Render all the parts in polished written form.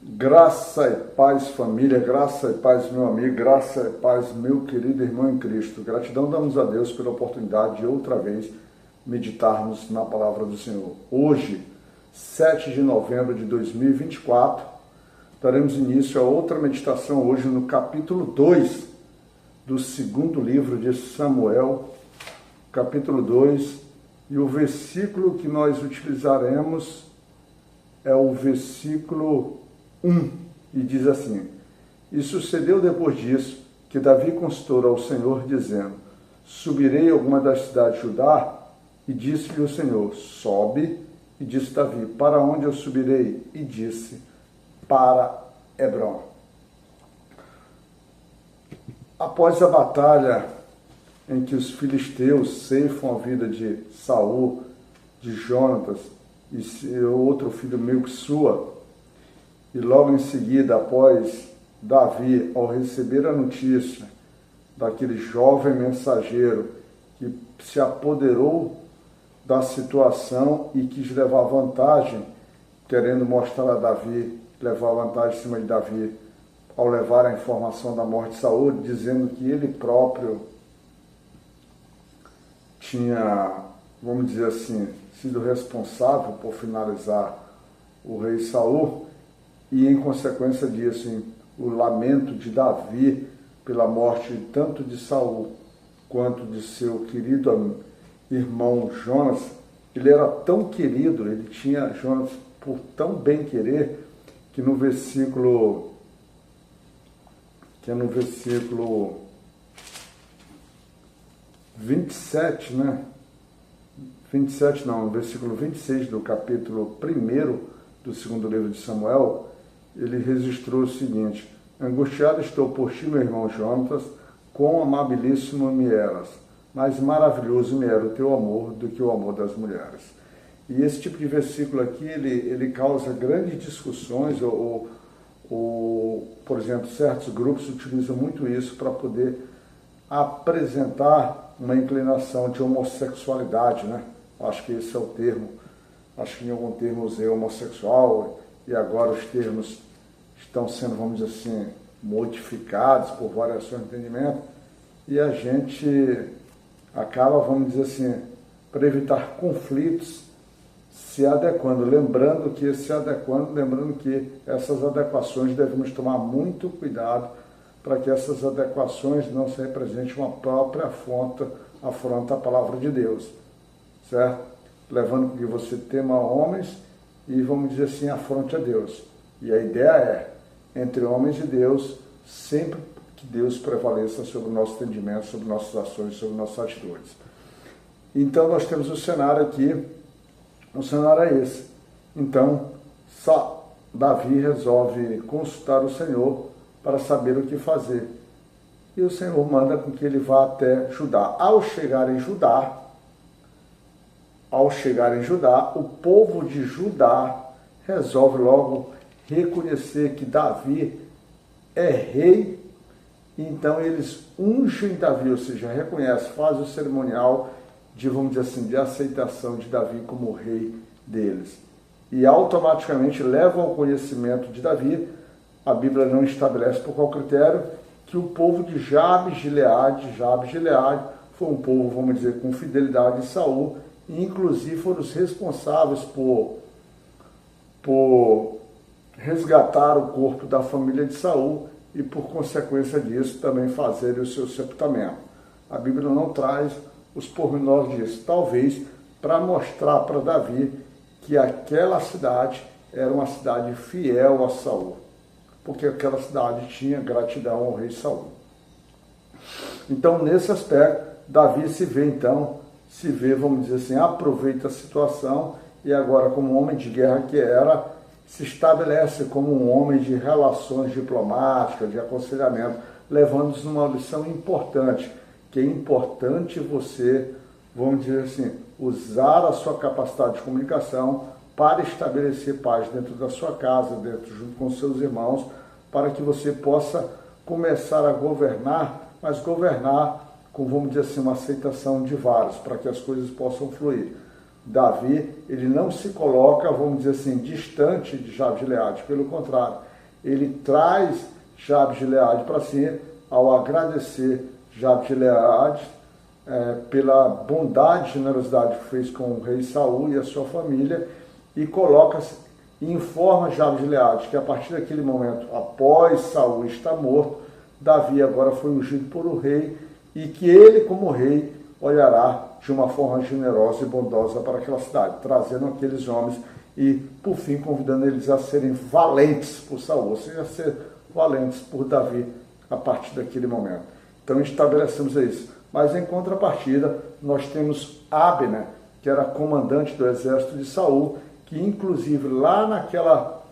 Graça e paz, família, graça e paz, meu amigo, graça e paz, meu querido irmão em Cristo. Gratidão damos a Deus pela oportunidade de outra vez meditarmos na palavra do Senhor. Hoje, 7 de novembro de 2024, daremos início a outra meditação hoje no capítulo 2 do segundo livro de Samuel, capítulo 2, e o versículo que nós utilizaremos é o versículo 1, e diz assim: E sucedeu depois disso, que Davi consultou ao Senhor, dizendo: Subirei a alguma das cidades de Judá? E disse-lhe o Senhor: Sobe. E disse Davi: Para onde eu subirei? E disse: Para Hebrom. Após a batalha em que os filisteus ceifam a vida de Saul, de Jonatas e seu outro filho Melquisua, e logo em seguida, após Davi, ao receber a notícia daquele jovem mensageiro que se apoderou da situação e quis levar vantagem, querendo mostrar a Davi, levar vantagem em cima de Davi, ao levar a informação da morte de Saul, dizendo que ele próprio tinha, vamos dizer assim, sido responsável por finalizar o rei Saul, e em consequência disso, o lamento de Davi pela morte tanto de Saul quanto de seu querido irmão Jonas. Ele era tão querido, ele tinha Jonas por tão bem querer, que no versículo 27, no versículo 26 do capítulo 1 do segundo livro de Samuel, ele registrou o seguinte: Angustiado estou por ti, meu irmão Jonatas, quão amabilíssimo me eras, mais maravilhoso me era o teu amor do que o amor das mulheres. E esse tipo de versículo aqui, ele causa grandes discussões, ou, por exemplo, certos grupos utilizam muito isso para poder apresentar uma inclinação de homossexualidade, né? Acho que esse é o termo. Acho que em algum termo usei homossexual, e agora os termos estão sendo, vamos dizer assim, modificados por variações de entendimento, e a gente acaba, vamos dizer assim, para evitar conflitos, se adequando, lembrando que essas adequações devemos tomar muito cuidado para que essas adequações não se representem uma própria afronta à palavra de Deus, certo? Levando com que você tema homens e, vamos dizer assim, afronte a Deus. E a ideia é, entre homens e Deus, sempre que Deus prevaleça sobre o nosso entendimento, sobre nossas ações, sobre nossas atitudes. Então, nós temos o cenário aqui, o cenário é esse. Então, Davi resolve consultar o Senhor para saber o que fazer. E o Senhor manda com que ele vá até Judá. Ao chegar em Judá, o povo de Judá resolve logo reconhecer que Davi é rei, então eles ungem Davi, ou seja, reconhecem, fazem o cerimonial de, vamos dizer assim, de aceitação de Davi como rei deles. E automaticamente levam ao conhecimento de Davi, a Bíblia não estabelece por qual critério, que o povo de Jabes-Gileade foi um povo, vamos dizer, com fidelidade de Saul, e inclusive foram os responsáveis por resgatar o corpo da família de Saul e, por consequência disso, também fazerem o seu sepultamento. A Bíblia não traz os pormenores disso, talvez para mostrar para Davi que aquela cidade era uma cidade fiel a Saul, porque aquela cidade tinha gratidão ao rei Saul. Então, nesse aspecto, Davi se vê, vamos dizer assim, aproveita a situação e agora, como homem de guerra que era, se estabelece como um homem de relações diplomáticas, de aconselhamento, levando-nos numa lição importante, que é importante você, vamos dizer assim, usar a sua capacidade de comunicação para estabelecer paz dentro da sua casa, junto com seus irmãos, para que você possa começar a governar, mas governar com, vamos dizer assim, uma aceitação de vários, para que as coisas possam fluir. Davi, ele não se coloca, vamos dizer assim, distante de Jabes-Gileade, pelo contrário, ele traz Jabes de Gileade para si, ao agradecer Jabes de Gileade pela bondade e generosidade que fez com o rei Saul e a sua família, e informa Jabes de Gileade que a partir daquele momento, após Saul estar morto, Davi agora foi ungido por o rei, e que ele, como rei, olhará de uma forma generosa e bondosa para aquela cidade, trazendo aqueles homens e, por fim, convidando eles a serem valentes por Saul, ou seja, a ser valentes por Davi a partir daquele momento. Então estabelecemos isso. Mas em contrapartida, nós temos Abner, que era comandante do exército de Saul, que inclusive lá naquela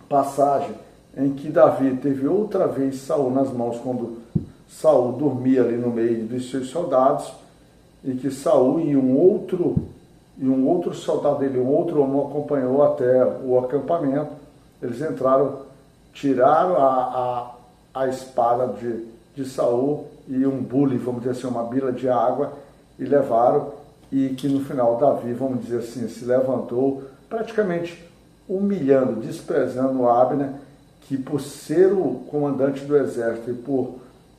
passagem em que Davi teve outra vez Saul nas mãos, quando Saul dormia ali no meio dos seus soldados, e que Saul e um outro soldado dele, um outro homem, o acompanhou até o acampamento. Eles entraram, tiraram a espada de Saul e um bule, vamos dizer assim, uma bila de água, e levaram, e que no final Davi, vamos dizer assim, se levantou, praticamente humilhando, desprezando Abner, que por ser o comandante do exército e por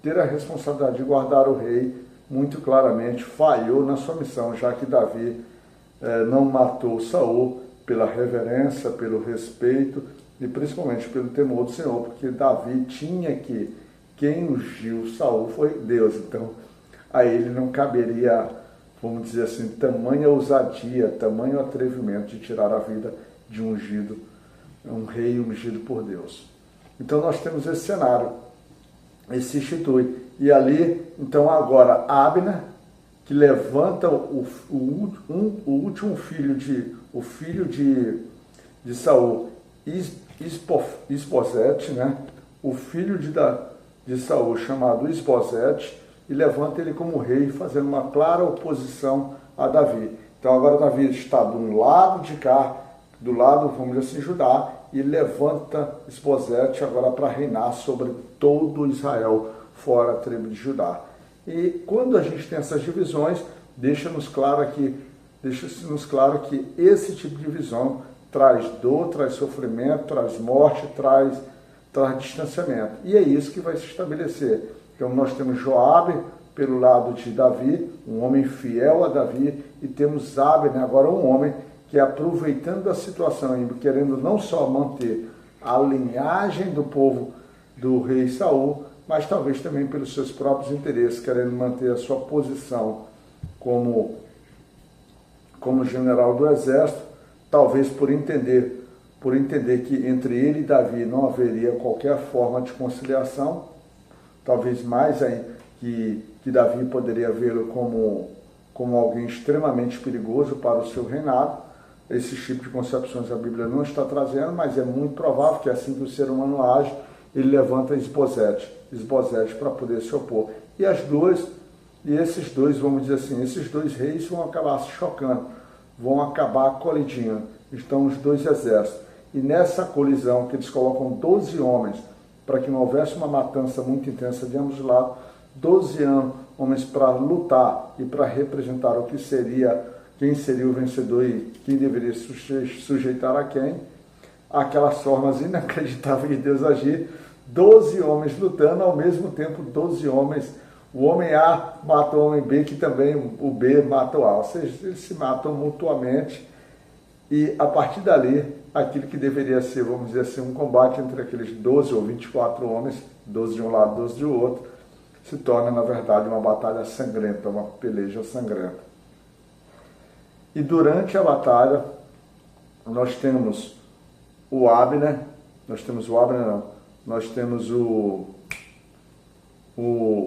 ter a responsabilidade de guardar o rei, muito claramente falhou na sua missão, já que Davi não matou Saul pela reverência, pelo respeito e principalmente pelo temor do Senhor, porque Davi tinha que, quem ungiu Saul foi Deus, então a ele não caberia, vamos dizer assim, tamanha ousadia, tamanho atrevimento de tirar a vida de um ungido, um rei ungido por Deus. Então nós temos esse cenário, ele se institui. E ali, então agora, Abner, que levanta o último filho de Saul, Isbosete, né? O filho de Saul, chamado Isbosete, e levanta ele como rei, fazendo uma clara oposição a Davi. Então agora Davi está do lado de cá, do lado, vamos dizer assim, Judá, e levanta Isbosete agora para reinar sobre todo Israel, fora a tribo de Judá. E quando a gente tem essas divisões, deixa-nos claro que esse tipo de divisão traz dor, traz sofrimento, traz morte, traz distanciamento. E é isso que vai se estabelecer. Então nós temos Joabe pelo lado de Davi, um homem fiel a Davi, e temos Abner, agora um homem que, aproveitando a situação e querendo não só manter a linhagem do povo do rei Saul, mas talvez também pelos seus próprios interesses, querendo manter a sua posição como general do exército, talvez por entender que entre ele e Davi não haveria qualquer forma de conciliação, talvez mais aí que Davi poderia vê-lo como alguém extremamente perigoso para o seu reinado. Esse tipo de concepções a Bíblia não está trazendo, mas é muito provável que assim que o ser humano age, ele levanta Isbosete para poder se opor. E esses dois, vamos dizer assim, esses dois reis vão acabar se chocando, vão acabar colidindo. Estão os dois exércitos. E nessa colisão, que eles colocam 12 homens, para que não houvesse uma matança muito intensa de ambos os lados, 12 homens para lutar e para representar quem seria o vencedor e quem deveria sujeitar a quem, aquelas formas inacreditáveis de Deus agir, 12 homens lutando, ao mesmo tempo 12 homens, o homem A mata o homem B, que também o B mata o A, ou seja, eles se matam mutuamente, e a partir dali, aquilo que deveria ser, vamos dizer assim, um combate entre aqueles 12 ou 24 homens, 12 de um lado, 12 do outro, se torna, na verdade, uma batalha sangrenta, uma peleja sangrenta. E durante a batalha, nós temos nós temos o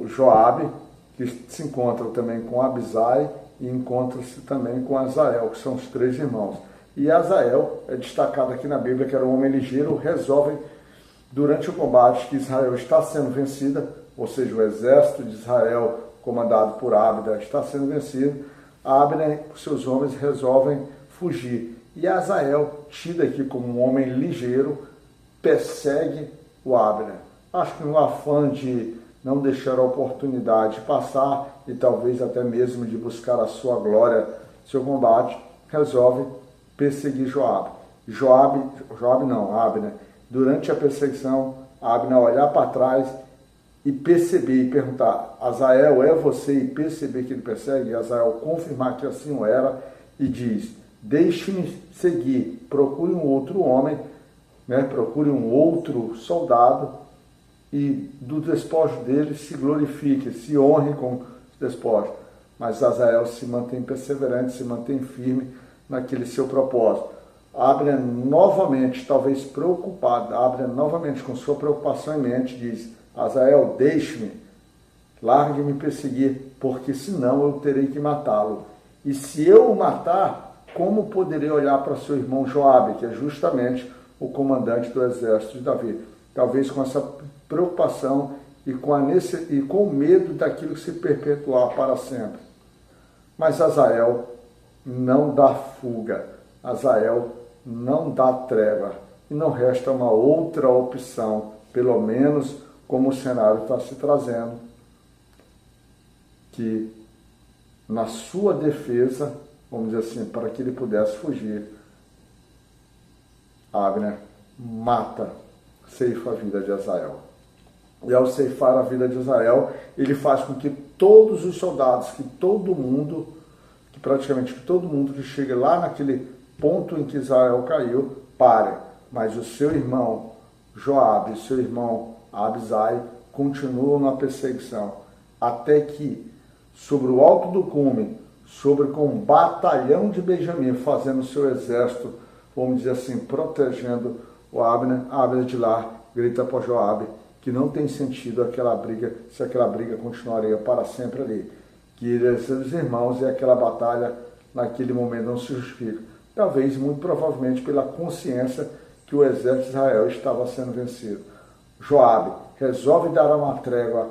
Joabe, que se encontra também com Abisai e encontra-se também com Azael, que são os três irmãos. E Azael é destacado aqui na Bíblia, que era um homem ligeiro, resolve, durante o combate que Israel está sendo vencida, ou seja, o exército de Israel, comandado por Abner, está sendo vencido, Abner e seus homens resolvem fugir. E Azael, tido aqui como um homem ligeiro, persegue o Abner. Acho que no afã de não deixar a oportunidade passar e talvez até mesmo de buscar a sua glória, seu combate, resolve perseguir Abner. durante a perseguição, Abner olhar para trás e perceber e perguntar: Azael, é você? E perceber que ele persegue, e Azael confirmar que assim o era, e diz: deixe-me seguir, procure um outro homem, né? Procure um outro soldado, e do despojo dele se glorifique, se honre com o despojo. Mas Azael se mantém perseverante, se mantém firme naquele seu propósito. Abner novamente, talvez preocupado, Abner novamente com sua preocupação em mente, diz: Azael, deixe-me, largue-me perseguir, porque senão eu terei que matá-lo. E se eu o matar, como poderei olhar para seu irmão Joabe, que é justamente o comandante do exército de Davi? Talvez com essa preocupação e com o medo daquilo que se perpetuar para sempre. Mas Azael não dá fuga, Azael não dá trégua, e não resta uma outra opção, pelo menos como o cenário está se trazendo, que na sua defesa, vamos dizer assim, para que ele pudesse fugir, Abner mata, ceifa a vida de Azael. E ao ceifar a vida de Azael, ele faz com que todos os soldados, praticamente todo mundo que chega lá naquele ponto em que Israel caiu, pare. Mas o seu irmão Joabe e seu irmão Abisai continuam na perseguição, até que, sobre o alto do cume, com um batalhão de Benjamim fazendo seu exército, vamos dizer assim, protegendo o Abner de lá grita para Joabe que não tem sentido aquela briga, se aquela briga continuaria para sempre ali, que ele e seus irmãos e aquela batalha naquele momento não se justifica. Talvez, muito provavelmente, pela consciência que o exército de Israel estava sendo vencido. Joabe resolve dar uma trégua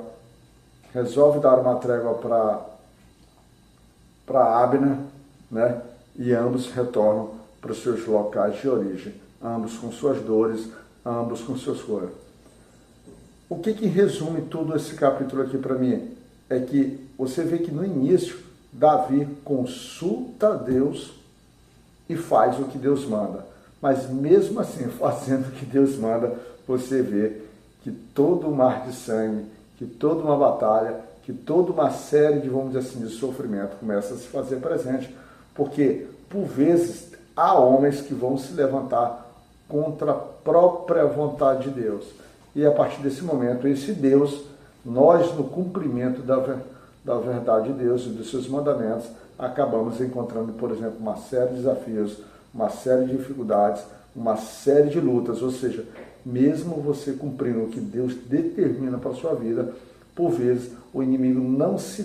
para Abner, né? E ambos retornam para os seus locais de origem, ambos com suas dores, ambos com seus coisas. O que resume todo esse capítulo aqui para mim? É que você vê que no início, Davi consulta Deus e faz o que Deus manda. Mas mesmo assim, fazendo o que Deus manda, você vê que todo um mar de sangue, que toda uma batalha, que toda uma série de, vamos dizer assim, de sofrimento começa a se fazer presente, porque, por vezes, há homens que vão se levantar contra a própria vontade de Deus. E a partir desse momento, esse Deus, nós, no cumprimento da verdade de Deus e dos seus mandamentos, acabamos encontrando, por exemplo, uma série de desafios, uma série de dificuldades, uma série de lutas. Ou seja, mesmo você cumprindo o que Deus determina para a sua vida, por vezes o inimigo não se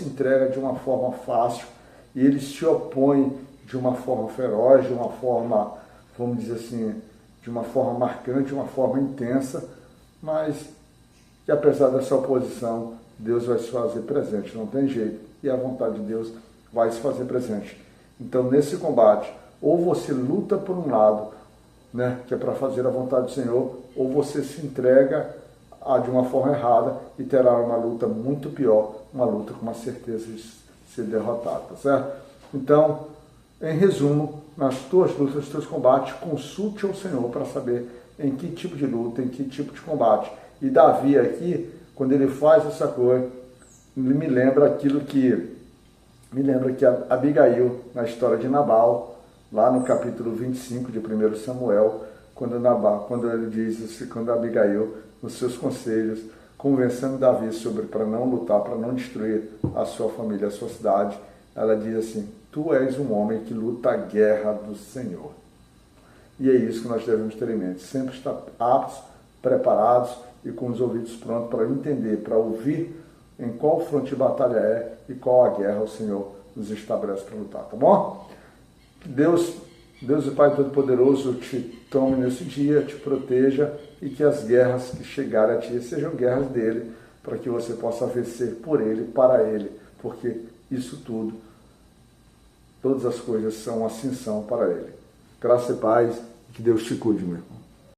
entrega de uma forma fácil, e ele se opõe de uma forma feroz, de uma forma, vamos dizer assim, de uma forma marcante, de uma forma intensa, mas que apesar dessa oposição, Deus vai se fazer presente, não tem jeito, e a vontade de Deus vai se fazer presente. Então, nesse combate, ou você luta por um lado, né, que é para fazer a vontade do Senhor, ou você se entrega de uma forma errada e terá uma luta muito pior, uma luta com uma certeza de ser derrotado, tá certo? Então, em resumo, nas tuas lutas, nos teus combates, consulte ao Senhor para saber em que tipo de luta, em que tipo de combate. E Davi aqui, quando ele faz essa coisa, me lembra que Abigail, na história de Nabal, lá no capítulo 25 de 1 Samuel, quando ele diz assim, quando Abigail, nos seus conselhos, convencendo Davi para não lutar, para não destruir a sua família, a sua cidade, ela diz assim: tu és um homem que luta a guerra do Senhor. E é isso que nós devemos ter em mente, sempre estar aptos, preparados e com os ouvidos prontos para entender, para ouvir em qual fronte de batalha é e qual a guerra o Senhor nos estabelece para lutar, tá bom? Que Deus e Pai Todo-Poderoso te tome nesse dia, te proteja, e que as guerras que chegarem a ti sejam guerras dele, para que você possa vencer por ele, para ele, porque isso tudo, todas as coisas são assim são para ele. Graça e paz, que Deus te cuide, meu irmão.